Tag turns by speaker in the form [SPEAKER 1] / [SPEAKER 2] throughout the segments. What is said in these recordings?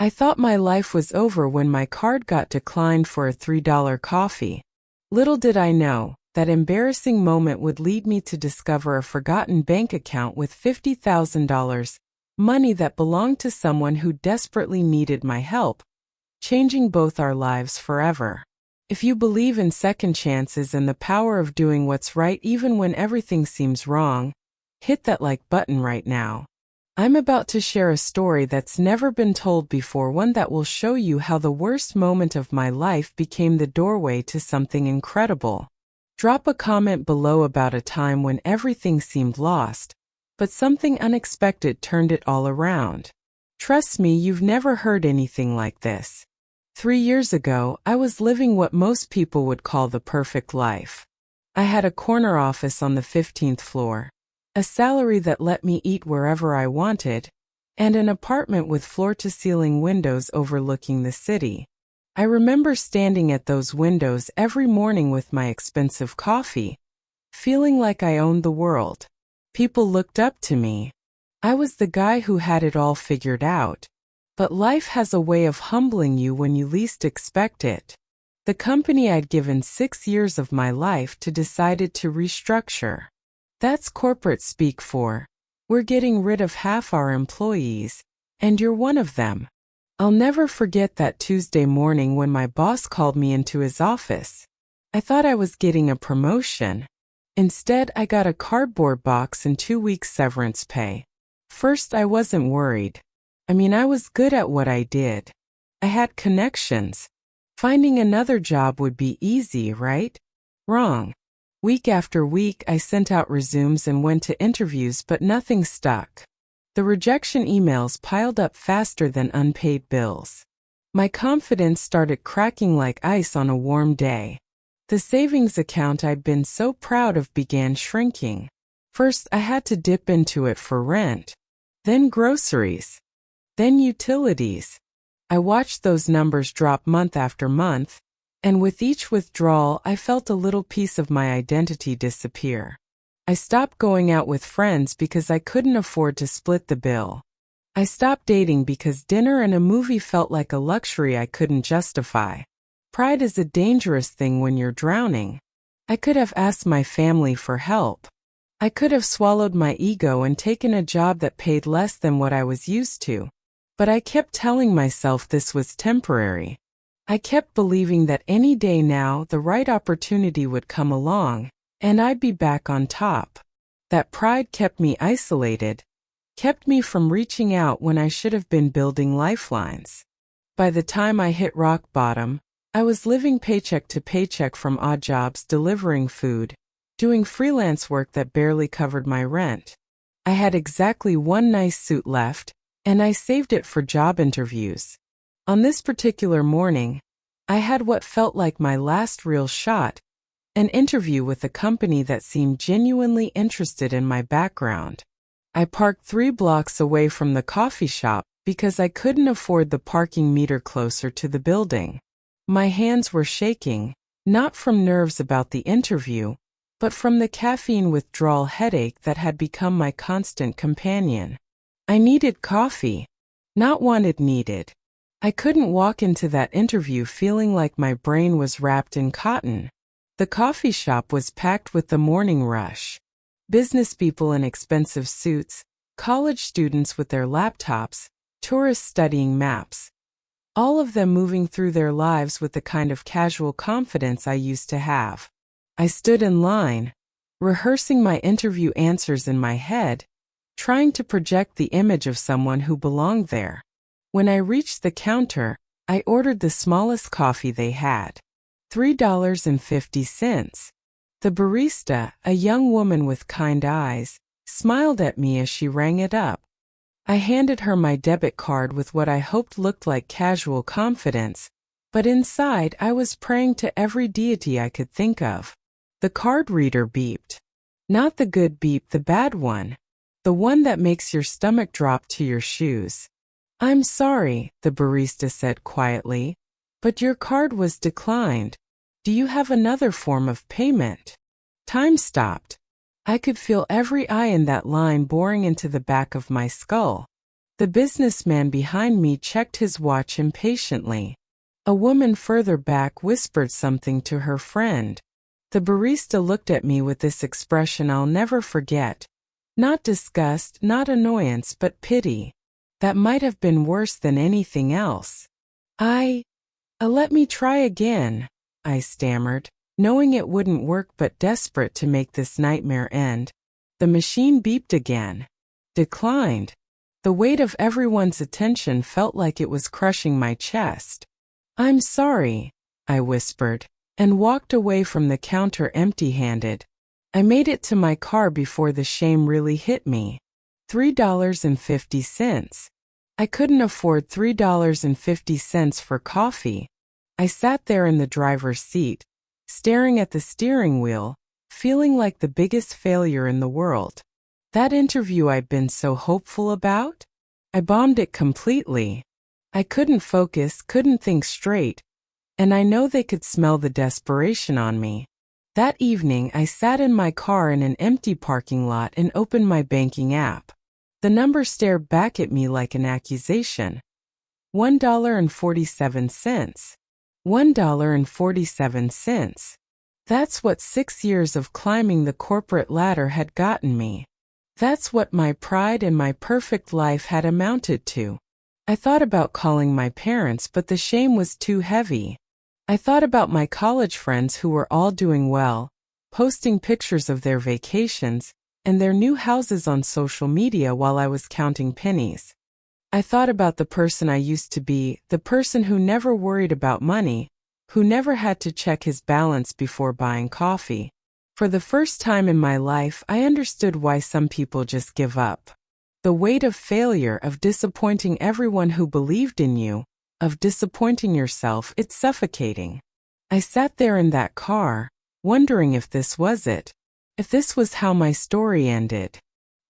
[SPEAKER 1] I thought my life was over when my card got declined for a $3 coffee. Little did I know, that embarrassing moment would lead me to discover a forgotten bank account with $50,000, money that belonged to someone who desperately needed my help, changing both our lives forever. If you believe in second chances and the power of doing what's right even when everything seems wrong, hit that like button right now. I'm about to share a story that's never been told before, one that will show you how the worst moment of my life became the doorway to something incredible. Drop a comment below about a time when everything seemed lost, but something unexpected turned it all around. Trust me, you've never heard anything like this. 3 years ago, I was living what most people would call the perfect life. I had a corner office on the 15th floor, a salary that let me eat wherever I wanted, and an apartment with floor-to-ceiling windows overlooking the city. I remember standing at those windows every morning with my expensive coffee, feeling like I owned the world. People looked up to me. I was the guy who had it all figured out. But life has a way of humbling you when you least expect it. The company I'd given 6 years of my life to decided to restructure. That's corporate speak for, we're getting rid of half our employees, and you're one of them. I'll never forget that Tuesday morning when my boss called me into his office. I thought I was getting a promotion. Instead, I got a cardboard box and 2 weeks severance pay. First, I wasn't worried. I was good at what I did. I had connections. Finding another job would be easy, right? Wrong. Week after week, I sent out resumes and went to interviews, but nothing stuck. The rejection emails piled up faster than unpaid bills. My confidence started cracking like ice on a warm day. The savings account I'd been so proud of began shrinking. First, I had to dip into it for rent. Then groceries. Then utilities. I watched those numbers drop month after month, and with each withdrawal, I felt a little piece of my identity disappear. I stopped going out with friends because I couldn't afford to split the bill. I stopped dating because dinner and a movie felt like a luxury I couldn't justify. Pride is a dangerous thing when you're drowning. I could have asked my family for help. I could have swallowed my ego and taken a job that paid less than what I was used to. But I kept telling myself this was temporary. I kept believing that any day now the right opportunity would come along, and I'd be back on top. That pride kept me isolated, kept me from reaching out when I should have been building lifelines. By the time I hit rock bottom, I was living paycheck to paycheck from odd jobs delivering food, doing freelance work that barely covered my rent. I had exactly one nice suit left, and I saved it for job interviews. On this particular morning, I had what felt like my last real shot, an interview with a company that seemed genuinely interested in my background. I parked 3 blocks away from the coffee shop because I couldn't afford the parking meter closer to the building. My hands were shaking, not from nerves about the interview, but from the caffeine withdrawal headache that had become my constant companion. I needed coffee, not wanted needed. I couldn't walk into that interview feeling like my brain was wrapped in cotton. The coffee shop was packed with the morning rush. Business people in expensive suits, college students with their laptops, tourists studying maps. All of them moving through their lives with the kind of casual confidence I used to have. I stood in line, rehearsing my interview answers in my head, trying to project the image of someone who belonged there. When I reached the counter, I ordered the smallest coffee they had. $3.50. The barista, a young woman with kind eyes, smiled at me as she rang it up. I handed her my debit card with what I hoped looked like casual confidence, but inside I was praying to every deity I could think of. The card reader beeped. Not the good beep, the bad one. The one that makes your stomach drop to your shoes. "I'm sorry," the barista said quietly, "but your card was declined. Do you have another form of payment?" Time stopped. I could feel every eye in that line boring into the back of my skull. The businessman behind me checked his watch impatiently. A woman further back whispered something to her friend. The barista looked at me with this expression I'll never forget. Not disgust, not annoyance, but pity. That might have been worse than anything else. Let me try again, I stammered, knowing it wouldn't work but desperate to make this nightmare end. The machine beeped again. Declined. The weight of everyone's attention felt like it was crushing my chest. I'm sorry, I whispered, and walked away from the counter empty-handed. I made it to my car before the shame really hit me. $3.50. I couldn't afford $3.50 for coffee. I sat there in the driver's seat, staring at the steering wheel, feeling like the biggest failure in the world. That interview I'd been so hopeful about? I bombed it completely. I couldn't focus, couldn't think straight, and I know they could smell the desperation on me. That evening, I sat in my car in an empty parking lot and opened my banking app. The number stared back at me like an accusation. $1.47. $1.47. That's what 6 years of climbing the corporate ladder had gotten me. That's what my pride and my perfect life had amounted to. I thought about calling my parents, but the shame was too heavy. I thought about my college friends who were all doing well, posting pictures of their vacations and their new houses on social media while I was counting pennies. I thought about the person I used to be, the person who never worried about money, who never had to check his balance before buying coffee. For the first time in my life, I understood why some people just give up. The weight of failure, of disappointing everyone who believed in you, of disappointing yourself, it's suffocating. I sat there in that car, wondering if this was it, if this was how my story ended.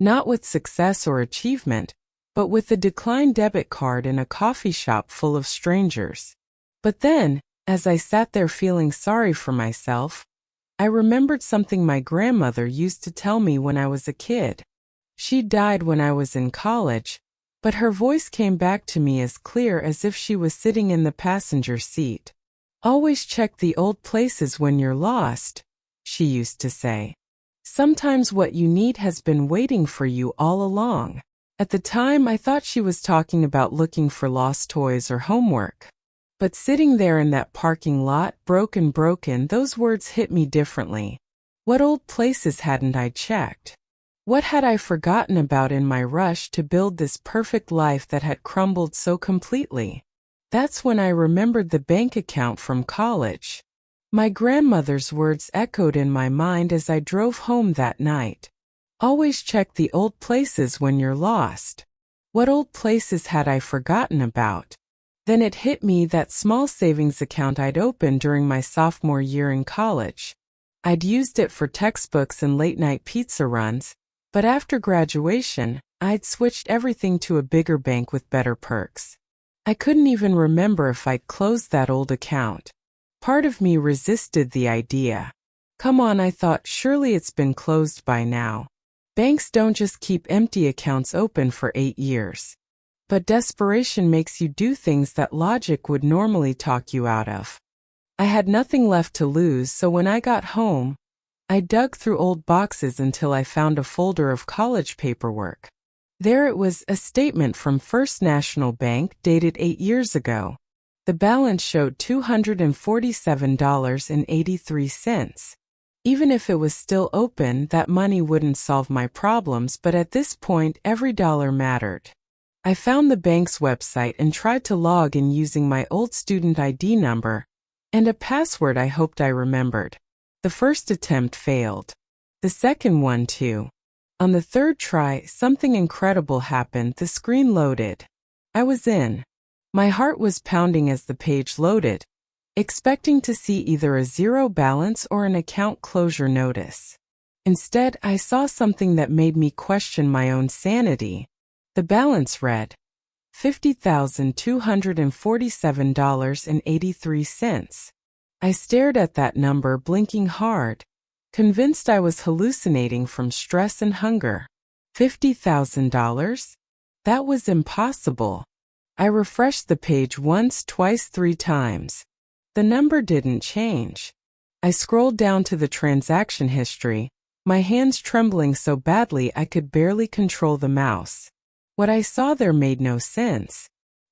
[SPEAKER 1] Not with success or achievement, but with a declined debit card in a coffee shop full of strangers. But then, as I sat there feeling sorry for myself, I remembered something my grandmother used to tell me when I was a kid. She died when I was in college, but her voice came back to me as clear as if she was sitting in the passenger seat. Always check the old places when you're lost, she used to say. Sometimes what you need has been waiting for you all along. At the time, I thought she was talking about looking for lost toys or homework. But sitting there in that parking lot, broken, those words hit me differently. What old places hadn't I checked? What had I forgotten about in my rush to build this perfect life that had crumbled so completely? That's when I remembered the bank account from college. My grandmother's words echoed in my mind as I drove home that night. Always check the old places when you're lost. What old places had I forgotten about? Then it hit me, that small savings account I'd opened during my sophomore year in college. I'd used it for textbooks and late-night pizza runs, but after graduation, I'd switched everything to a bigger bank with better perks. I couldn't even remember if I'd closed that old account. Part of me resisted the idea. Come on, I thought, surely it's been closed by now. Banks don't just keep empty accounts open for 8 years. But desperation makes you do things that logic would normally talk you out of. I had nothing left to lose, so when I got home, I dug through old boxes until I found a folder of college paperwork. There it was, a statement from First National Bank dated 8 years ago. The balance showed $247.83. Even if it was still open, that money wouldn't solve my problems, but at this point, every dollar mattered. I found the bank's website and tried to log in using my old student ID number and a password I hoped I remembered. The first attempt failed. The second one too. On the third try, something incredible happened. The screen loaded. I was in. My heart was pounding as the page loaded, expecting to see either a zero balance or an account closure notice. Instead, I saw something that made me question my own sanity. The balance read $50,247.83. I stared at that number, blinking hard, convinced I was hallucinating from stress and hunger. $50,000? That was impossible. I refreshed the page once, twice, 3 times. The number didn't change. I scrolled down to the transaction history, my hands trembling so badly I could barely control the mouse. What I saw there made no sense.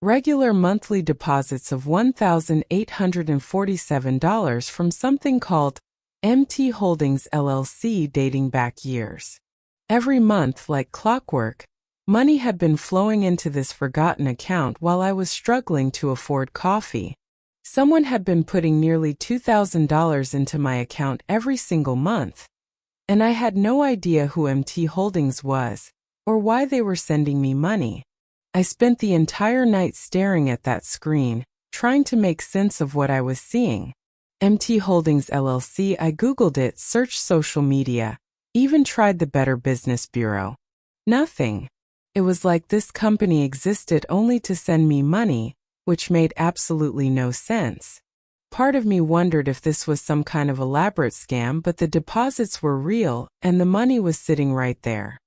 [SPEAKER 1] Regular monthly deposits of $1,847 from something called MT Holdings LLC dating back years. Every month, like clockwork, money had been flowing into this forgotten account while I was struggling to afford coffee. Someone had been putting nearly $2,000 into my account every single month, and I had no idea who MT Holdings was or why they were sending me money. I spent the entire night staring at that screen, trying to make sense of what I was seeing. MT Holdings LLC, I Googled it, searched social media, even tried the Better Business Bureau. Nothing. It was like this company existed only to send me money, which made absolutely no sense. Part of me wondered if this was some kind of elaborate scam, but the deposits were real and the money was sitting right there.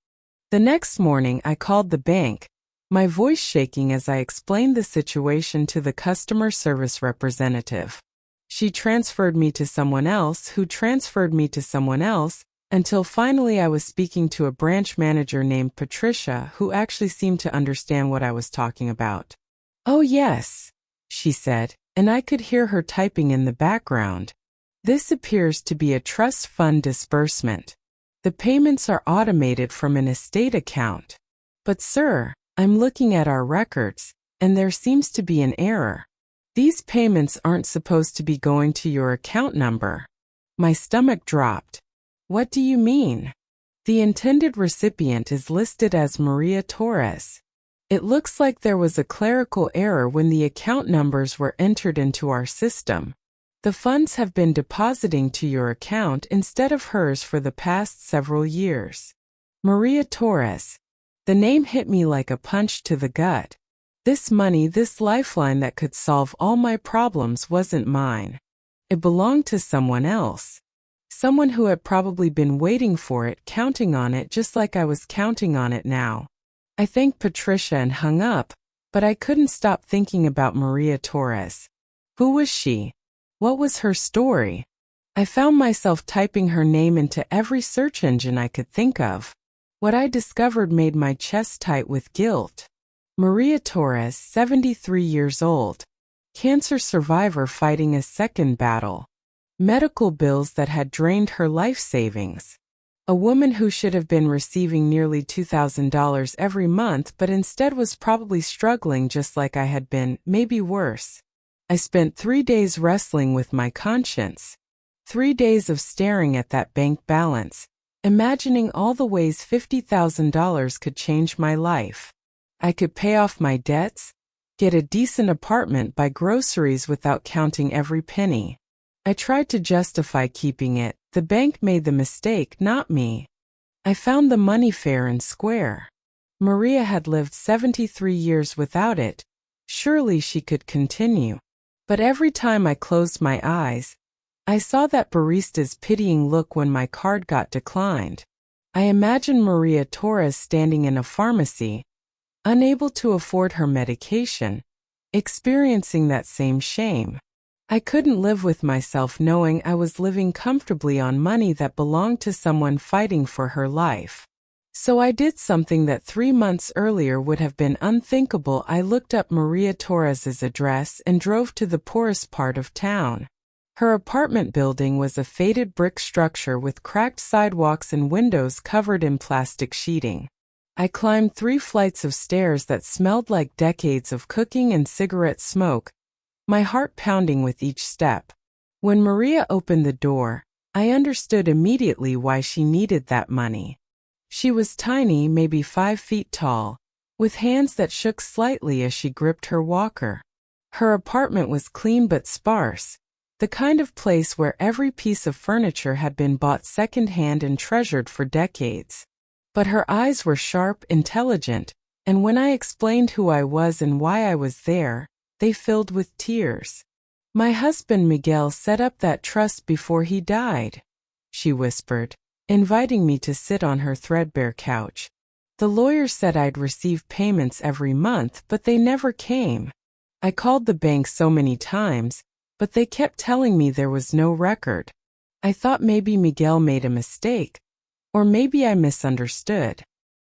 [SPEAKER 1] The next morning, I called the bank, my voice shaking as I explained the situation to the customer service representative. She transferred me to someone else, who transferred me to someone else, until finally I was speaking to a branch manager named Patricia, who actually seemed to understand what I was talking about. "Oh yes," she said, and I could hear her typing in the background. "This appears to be a trust fund disbursement. The payments are automated from an estate account." "But sir, I'm looking at our records, and there seems to be an error. These payments aren't supposed to be going to your account number." My stomach dropped. "What do you mean?" "The intended recipient is listed as Maria Torres. It looks like there was a clerical error when the account numbers were entered into our system. The funds have been depositing to your account instead of hers for the past several years." Maria Torres. The name hit me like a punch to the gut. This money, this lifeline that could solve all my problems, wasn't mine. It belonged to someone else. Someone who had probably been waiting for it, counting on it just like I was counting on it now. I thanked Patricia and hung up, but I couldn't stop thinking about Maria Torres. Who was she? What was her story? I found myself typing her name into every search engine I could think of. What I discovered made my chest tight with guilt. Maria Torres, 73 years old. Cancer survivor fighting a second battle. Medical bills that had drained her life savings. A woman who should have been receiving nearly $2,000 every month but instead was probably struggling just like I had been, maybe worse. I spent 3 days wrestling with my conscience. 3 days of staring at that bank balance, imagining all the ways $50,000 could change my life. I could pay off my debts, get a decent apartment, buy groceries without counting every penny. I tried to justify keeping it. The bank made the mistake, not me. I found the money fair and square. Maria had lived 73 years without it. Surely she could continue. But every time I closed my eyes, I saw that barista's pitying look when my card got declined. I imagined Maria Torres standing in a pharmacy, unable to afford her medication, experiencing that same shame. I couldn't live with myself knowing I was living comfortably on money that belonged to someone fighting for her life. So I did something that 3 months earlier would have been unthinkable. I looked up Maria Torres's address and drove to the poorest part of town. Her apartment building was a faded brick structure with cracked sidewalks and windows covered in plastic sheeting. I climbed 3 flights of stairs that smelled like decades of cooking and cigarette smoke, my heart pounding with each step. When Maria opened the door, I understood immediately why she needed that money. She was tiny, maybe 5 feet tall, with hands that shook slightly as she gripped her walker. Her apartment was clean but sparse, the kind of place where every piece of furniture had been bought secondhand and treasured for decades. But her eyes were sharp, intelligent, and when I explained who I was and why I was there, they filled with tears. "My husband Miguel set up that trust before he died," she whispered, inviting me to sit on her threadbare couch. The lawyer said I'd receive payments every month, but they never came. I called the bank so many times, but they kept telling me there was no record. I thought maybe Miguel made a mistake, or maybe I misunderstood.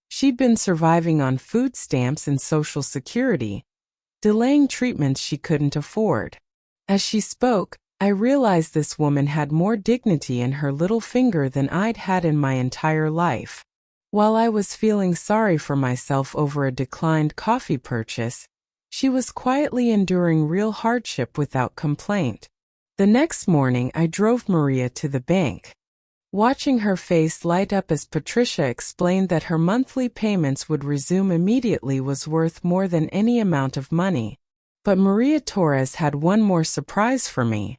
[SPEAKER 1] She'd been surviving on food stamps and Social Security, delaying treatments she couldn't afford. As she spoke, I realized this woman had more dignity in her little finger than I'd had in my entire life. While I was feeling sorry for myself over a declined coffee purchase, she was quietly enduring real hardship without complaint. The next morning, I drove Maria to the bank. Watching her face light up as Patricia explained that her monthly payments would resume immediately was worth more than any amount of money. But Maria Torres had one more surprise for me.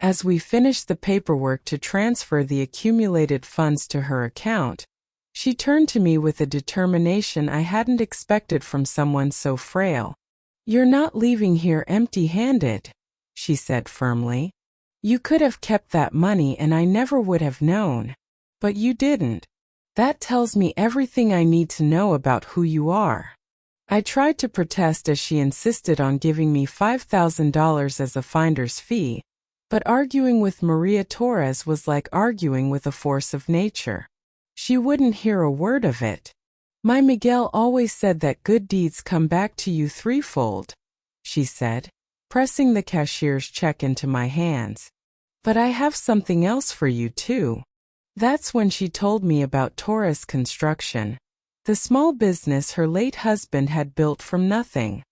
[SPEAKER 1] As we finished the paperwork to transfer the accumulated funds to her account, she turned to me with a determination I hadn't expected from someone so frail. "You're not leaving here empty-handed," she said firmly. "You could have kept that money and I never would have known. But you didn't. That tells me everything I need to know about who you are." I tried to protest as she insisted on giving me $5,000 as a finder's fee, but arguing with Maria Torres was like arguing with a force of nature. She wouldn't hear a word of it. "My Miguel always said that good deeds come back to you threefold," she said, pressing the cashier's check into my hands. "But I have something else for you too." That's when she told me about Torres Construction, the small business her late husband had built from nothing.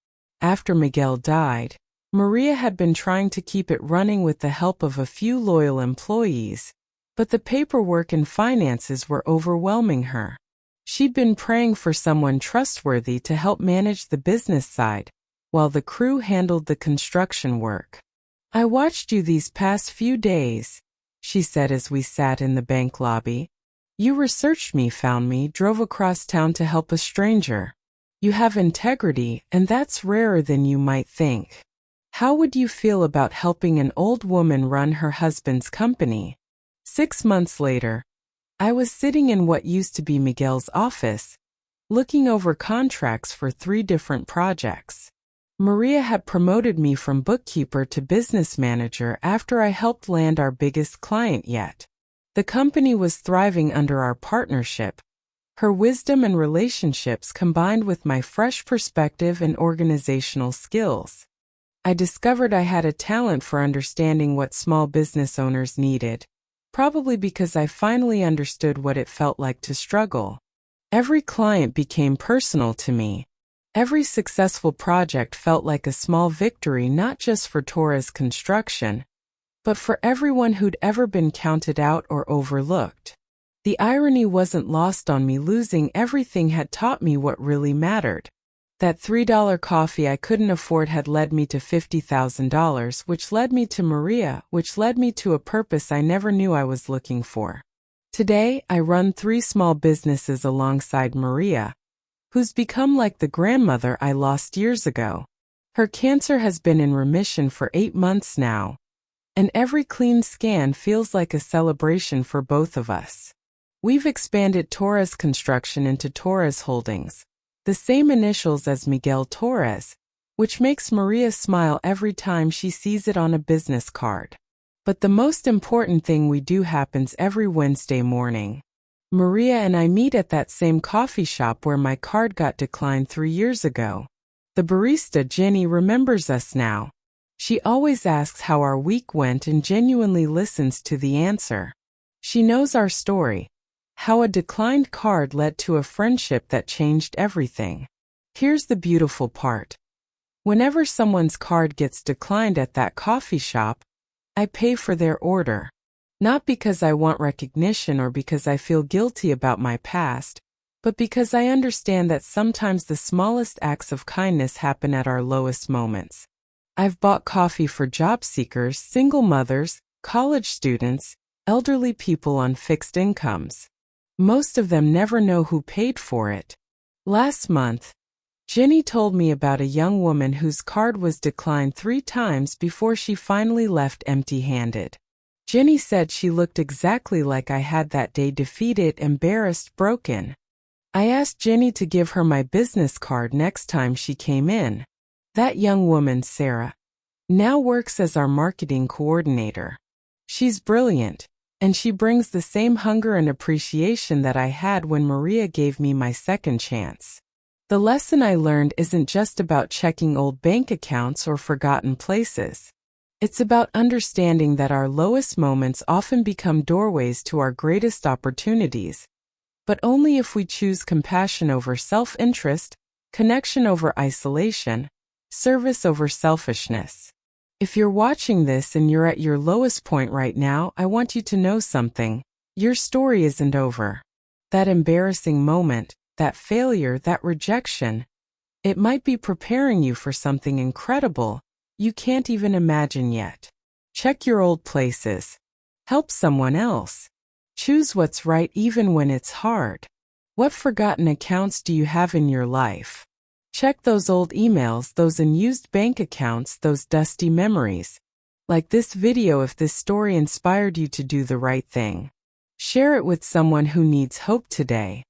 [SPEAKER 1] After Miguel died, Maria had been trying to keep it running with the help of a few loyal employees, but the paperwork and finances were overwhelming her. She'd been praying for someone trustworthy to help manage the business side, while the crew handled the construction work. "I watched you these past few days," she said as we sat in the bank lobby. "You researched me, found me, drove across town to help a stranger. You have integrity, and that's rarer than you might think. How would you feel about helping an old woman run her husband's company?" 6 months later, I was sitting in what used to be Miguel's office, looking over contracts for 3 different projects. Maria had promoted me from bookkeeper to business manager after I helped land our biggest client yet. The company was thriving under our partnership. Her wisdom and relationships combined with my fresh perspective and organizational skills. I discovered I had a talent for understanding what small business owners needed, probably because I finally understood what it felt like to struggle. Every client became personal to me. Every successful project felt like a small victory not just for Torres Construction, but for everyone who'd ever been counted out or overlooked. The irony wasn't lost on me. Losing everything had taught me what really mattered. That $3 coffee I couldn't afford had led me to $50,000, which led me to Maria, which led me to a purpose I never knew I was looking for. Today, I run 3 small businesses alongside Maria, who's become like the grandmother I lost years ago. Her cancer has been in remission for 8 months now, and every clean scan feels like a celebration for both of us. We've expanded Torres Construction into Torres Holdings, the same initials as Miguel Torres, which makes Maria smile every time she sees it on a business card. But the most important thing we do happens every Wednesday morning. Maria and I meet at that same coffee shop where my card got declined 3 years ago. The barista, Jenny, remembers us now. She always asks how our week went and genuinely listens to the answer. She knows our story, how a declined card led to a friendship that changed everything. Here's the beautiful part. Whenever someone's card gets declined at that coffee shop, I pay for their order. Not because I want recognition or because I feel guilty about my past, but because I understand that sometimes the smallest acts of kindness happen at our lowest moments. I've bought coffee for job seekers, single mothers, college students, elderly people on fixed incomes. Most of them never know who paid for it. Last month, Jenny told me about a young woman whose card was declined 3 times before she finally left empty-handed. Jenny said she looked exactly like I had that day, defeated, embarrassed, broken. I asked Jenny to give her my business card next time she came in. That young woman, Sarah, now works as our marketing coordinator. She's brilliant, and she brings the same hunger and appreciation that I had when Maria gave me my second chance. The lesson I learned isn't just about checking old bank accounts or forgotten places. It's about understanding that our lowest moments often become doorways to our greatest opportunities, but only if we choose compassion over self-interest, connection over isolation, service over selfishness. If you're watching this and you're at your lowest point right now, I want you to know something. Your story isn't over. That embarrassing moment, that failure, that rejection, it might be preparing you for something incredible you can't even imagine yet. Check your old places. Help someone else. Choose what's right even when it's hard. What forgotten accounts do you have in your life? Check those old emails, those unused bank accounts, those dusty memories. Like this video if this story inspired you to do the right thing. Share it with someone who needs hope today.